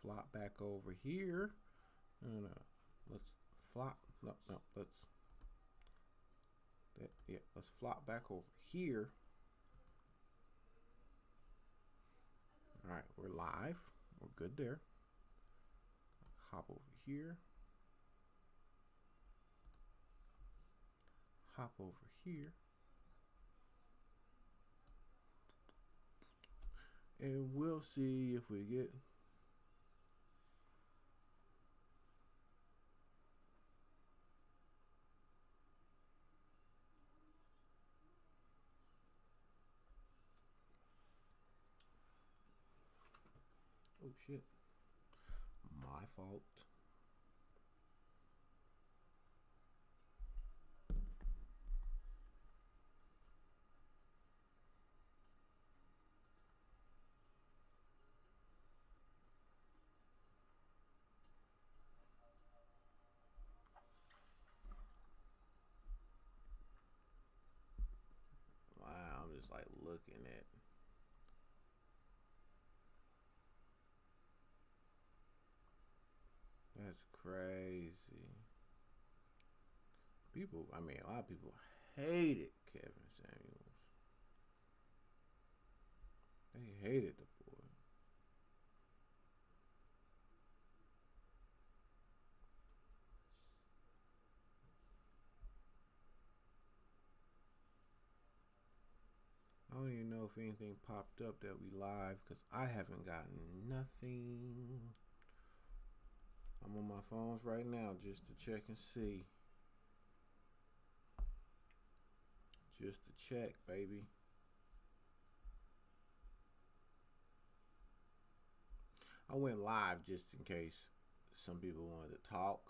flop back over here. No. Let's flop. No. Let's flop back over here. All right, we're live. We're good there. Hop over here. Hop over here. And we'll see if we get oh shit. My fault. Wow, I'm just like looking at that's crazy. People, I mean, a lot of people hated Kevin Samuels. They hated the boy. I don't even know if anything popped up that we live because I haven't gotten nothing. I'm on my phones right now just to check and see. Just to check, baby. I went live just in case some people wanted to talk.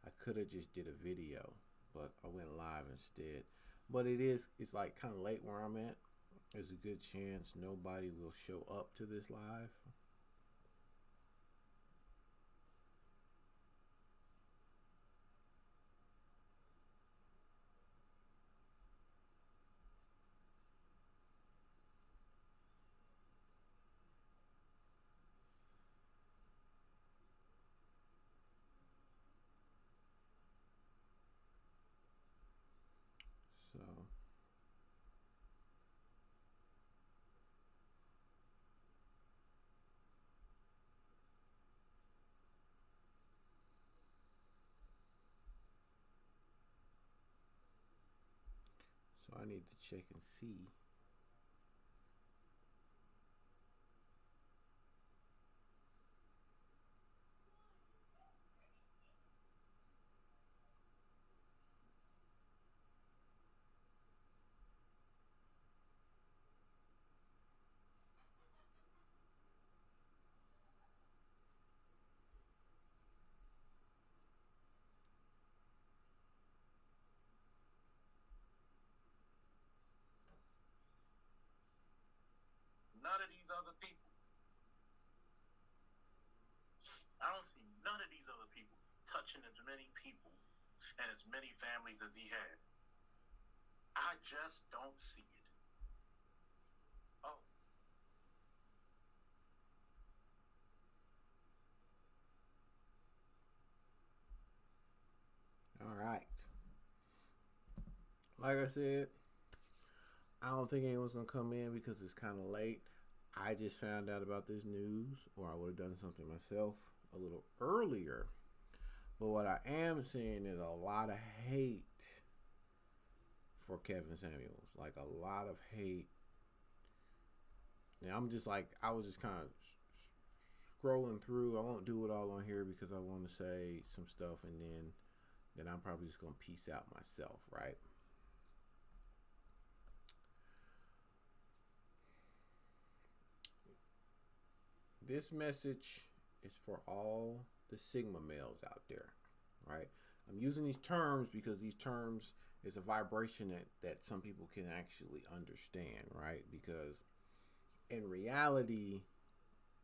I could have just did a video, but I went live instead. But it's like kind of late where I'm at. There's a good chance nobody will show up to this live. So I need to check and see. None of these other people. I don't see none of these other people touching as many people and as many families as he had. I just don't see it. Oh. All right. Like I said, I don't think anyone's going to come in because it's kind of late. I just found out about this news, or I would have done something myself a little earlier. But what I am seeing is a lot of hate for Kevin Samuels. Like a lot of hate. And I'm just like, I was just kind of scrolling through. I won't do it all on here because I want to say some stuff, and then I'm probably just going to peace out myself, right? This message is for all the Sigma males out there, right? I'm using these terms because these terms is a vibration that some people can actually understand, right? Because in reality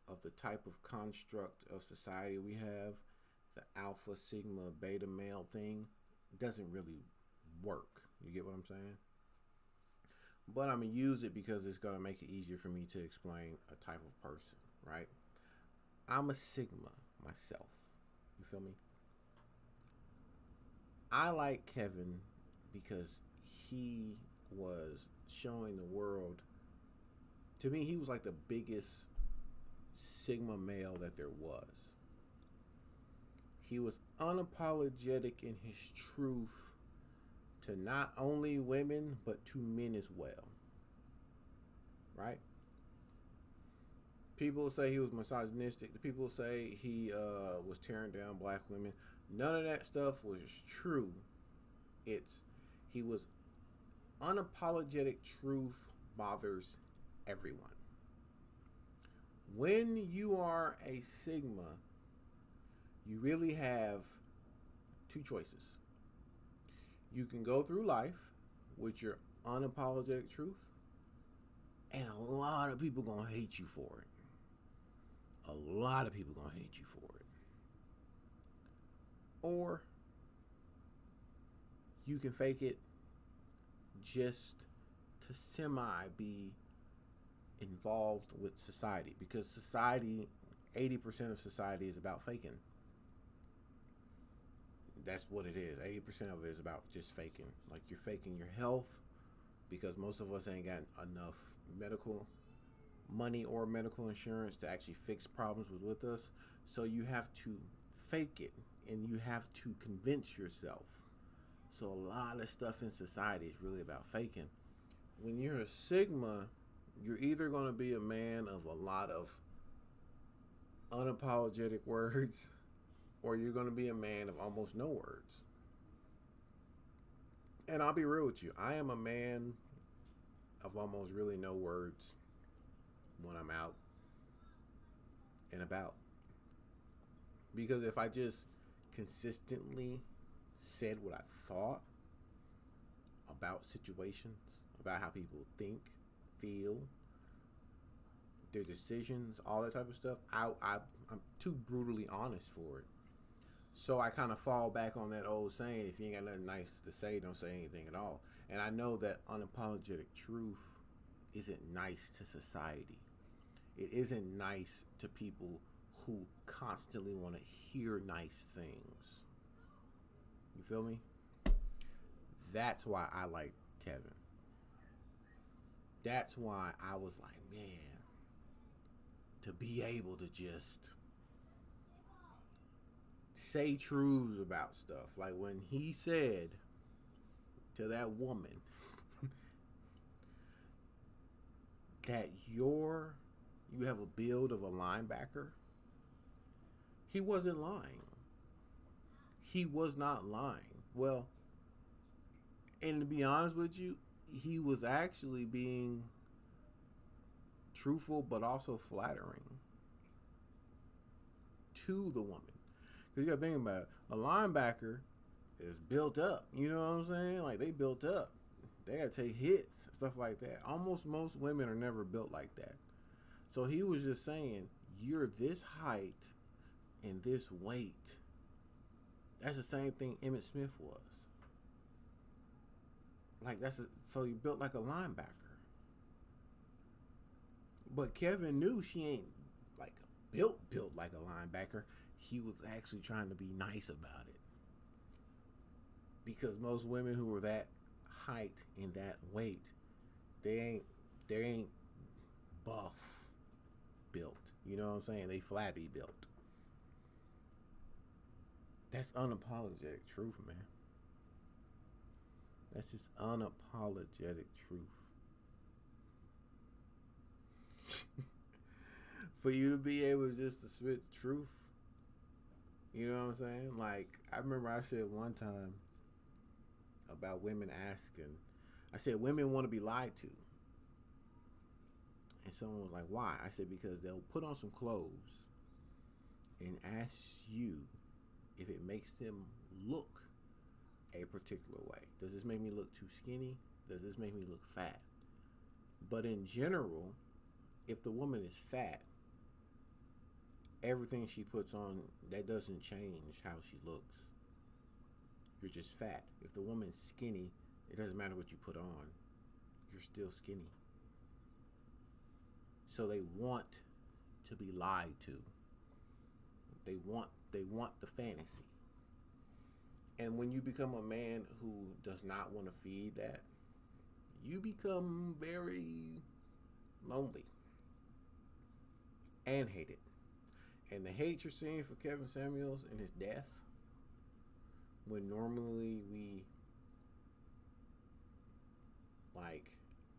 of the type of construct of society we have, the alpha, sigma, beta male thing doesn't really work. You get what I'm saying? But I'm going to use it because it's going to make it easier for me to explain a type of person, right? I'm a Sigma myself. You feel me? I like Kevin because he was showing the world. To me, he was like the biggest Sigma male that there was. He was unapologetic in his truth to not only women, but to men as well. Right? People say he was misogynistic. The people say he was tearing down black women. None of that stuff was true. It's he was unapologetic truth bothers everyone. When you are a Sigma, you really have two choices. You can go through life with your unapologetic truth, and a lot of people gonna hate you for it. A lot of people gonna hate you for it. Or you can fake it just to semi be involved with society, because society, 80% of society is about faking. That's what it is. 80% of it is about just faking. Like, you're faking your health because most of us ain't got enough medical money or medical insurance to actually fix problems with us. So you have to fake it, and you have to convince yourself. So a lot of stuff in society is really about faking. When you're a Sigma, you're either going to be a man of a lot of unapologetic words, or you're going to be a man of almost no words. And I'll be real with you. I am a man of almost really no words when I'm out and about. Because if I just consistently said what I thought about situations, about how people think, feel, their decisions, all that type of stuff, I'm too brutally honest for it. So I kind of fall back on that old saying, if you ain't got nothing nice to say, don't say anything at all. And I know that unapologetic truth isn't nice to society. It isn't nice to people who constantly want to hear nice things. You feel me? That's why I like Kevin. That's why I was like, man, to be able to just say truths about stuff. Like when he said to that woman that you have a build of a linebacker, he wasn't lying. He was not lying. Well, and to be honest with you, he was actually being truthful but also flattering to the woman. Because you got to think about it. A linebacker is built up. You know what I'm saying? Like, they built up. They got to take hits, stuff like that. Almost most women are never built like that. So he was just saying, you're this height and this weight. That's the same thing Emmitt Smith was. Like, so you built like a linebacker. But Kevin knew she ain't like built like a linebacker. He was actually trying to be nice about it. Because most women who were that height and that weight, they ain't buff built. You know what I'm saying? They flabby built. That's unapologetic truth, man. That's just unapologetic truth. For you to be able just to spit truth, you know what I'm saying? Like, I remember I said one time about women asking, I said, women want to be lied to. And someone was like, why? I said, because they'll put on some clothes and ask you if it makes them look a particular way. Does this make me look too skinny? Does this make me look fat? But in general, if the woman is fat, everything she puts on, that doesn't change how she looks. You're just fat. If the woman's skinny, it doesn't matter what you put on. You're still skinny. So they want to be lied to. They want the fantasy. And when you become a man who does not want to feed that, you become very lonely and hated. And the hate you're seeing for Kevin Samuels and his death, when normally we like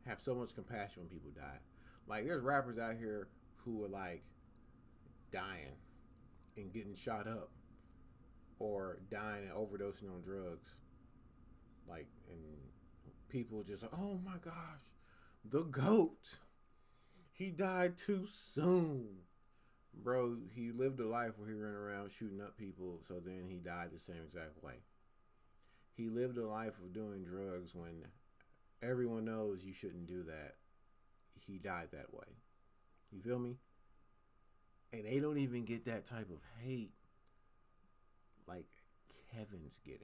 have so much compassion when people die. Like there's rappers out here who are like dying and getting shot up or dying and overdosing on drugs. Like, and people just like, oh my gosh, the GOAT. He died too soon. Bro, he lived a life where he ran around shooting up people, so then he died the same exact way. He lived a life of doing drugs when everyone knows you shouldn't do that. He died that way. You feel me? And they don't even get that type of hate like Kevin's getting.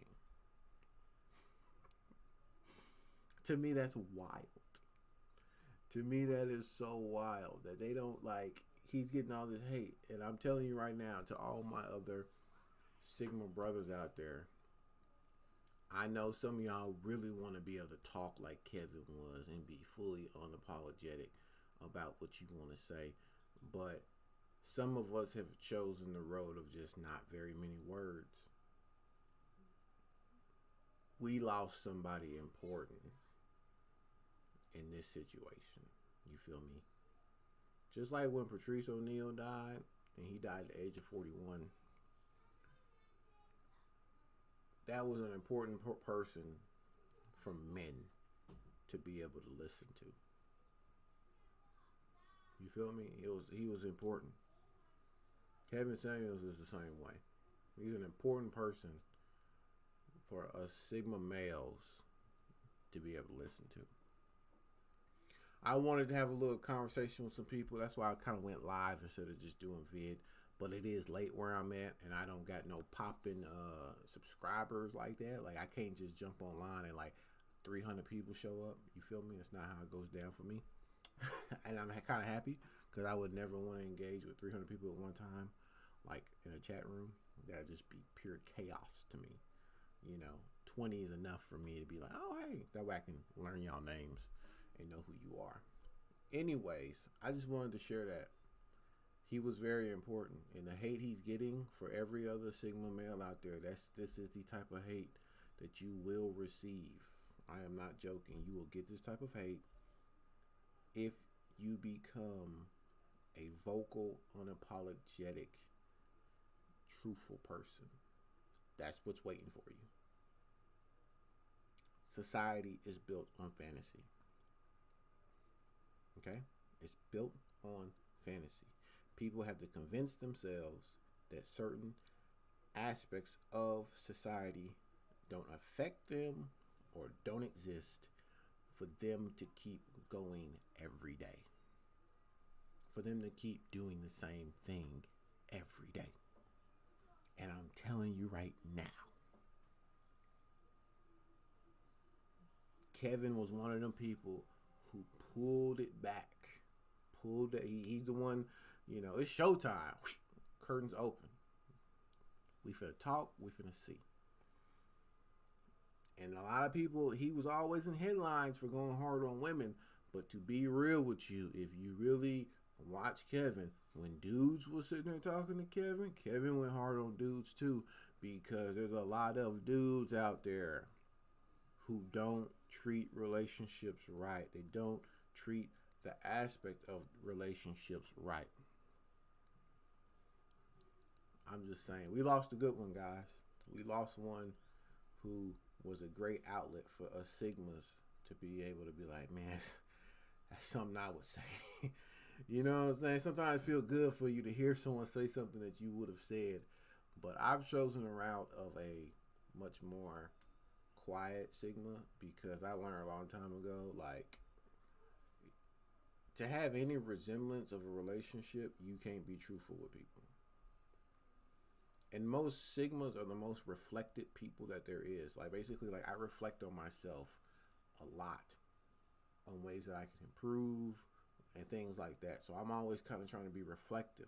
To me, that's wild. To me, that is so wild that they don't like, he's getting all this hate. And I'm telling you right now, to all my other Sigma brothers out there, I know some of y'all really want to be able to talk like Kevin was and be fully unapologetic about what you want to say. But some of us have chosen the road of just not very many words. We lost somebody important in this situation. You feel me? Just like when Patrice O'Neal died, and he died at the age of 41. That was an important person from men to be able to listen to. You feel me? He was important. Kevin Samuels is the same way. He's an important person for us Sigma males to be able to listen to. I wanted to have a little conversation with some people. That's why I kind of went live instead of just doing vid. But it is late where I'm at, and I don't got no popping subscribers like that. Like, I can't just jump online and like 300 people show up. You feel me? That's not how it goes down for me. And I'm kind of happy because I would never want to engage with 300 people at one time, like in a chat room. That'd just be pure chaos to me. You know, 20 is enough for me to be like, oh, hey, that way I can learn y'all names and know who you are. Anyways, I just wanted to share that. He was very important, and the hate he's getting for every other Sigma male out there, this is the type of hate that you will receive. I am not joking. You will get this type of hate if you become a vocal, unapologetic, truthful person. That's what's waiting for you. Society is built on fantasy. Okay? It's built on fantasy. People have to convince themselves that certain aspects of society don't affect them or don't exist for them to keep going every day. For them to keep doing the same thing every day. And I'm telling you right now, Kevin was one of them people who pulled it back. He's the one, you know, it's showtime. Curtains open. We finna talk, we finna see. And a lot of people, he was always in headlines for going hard on women. But to be real with you, if you really watch Kevin, when dudes were sitting there talking to Kevin, Kevin went hard on dudes too. Because there's a lot of dudes out there who don't treat relationships right. They don't treat the aspect of relationships right. I'm just saying, we lost a good one, guys. We lost one who was a great outlet for us Sigmas to be able to be like, man, that's something I would say. You know what I'm saying? Sometimes it feels good for you to hear someone say something that you would have said. But I've chosen a route of a much more quiet Sigma because I learned a long time ago, like, to have any resemblance of a relationship, you can't be truthful with people. And most Sigmas are the most reflected people that there is. Like, basically, like, I reflect on myself a lot on ways that I can improve and things like that. So I'm always kind of trying to be reflective.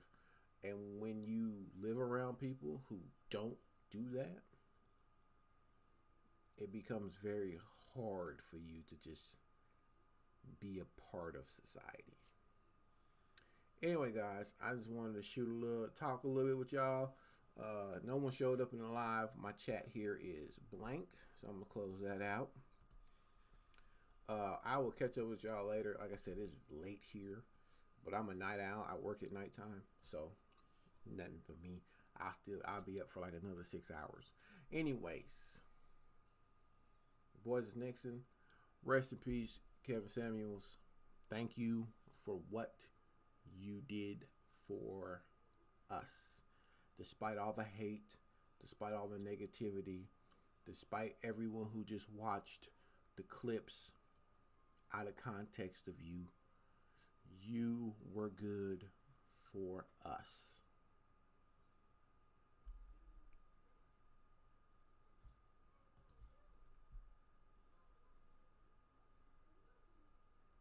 And when you live around people who don't do that, it becomes very hard for you to just be a part of society. Anyway, guys, I just wanted to talk a little bit with y'all. No one showed up in the live. My chat here is blank, so I'm gonna close that out. I will catch up with y'all later. Like I said, it's late here, but I'm a night owl. I work at nighttime, so nothing for me. I'll be up for like another 6 hours. Anyways, boys, is Nixon. Rest in peace, Kevin Samuels. Thank you for what you did for us. Despite all the hate, despite all the negativity, despite everyone who just watched the clips out of context of you, you were good for us.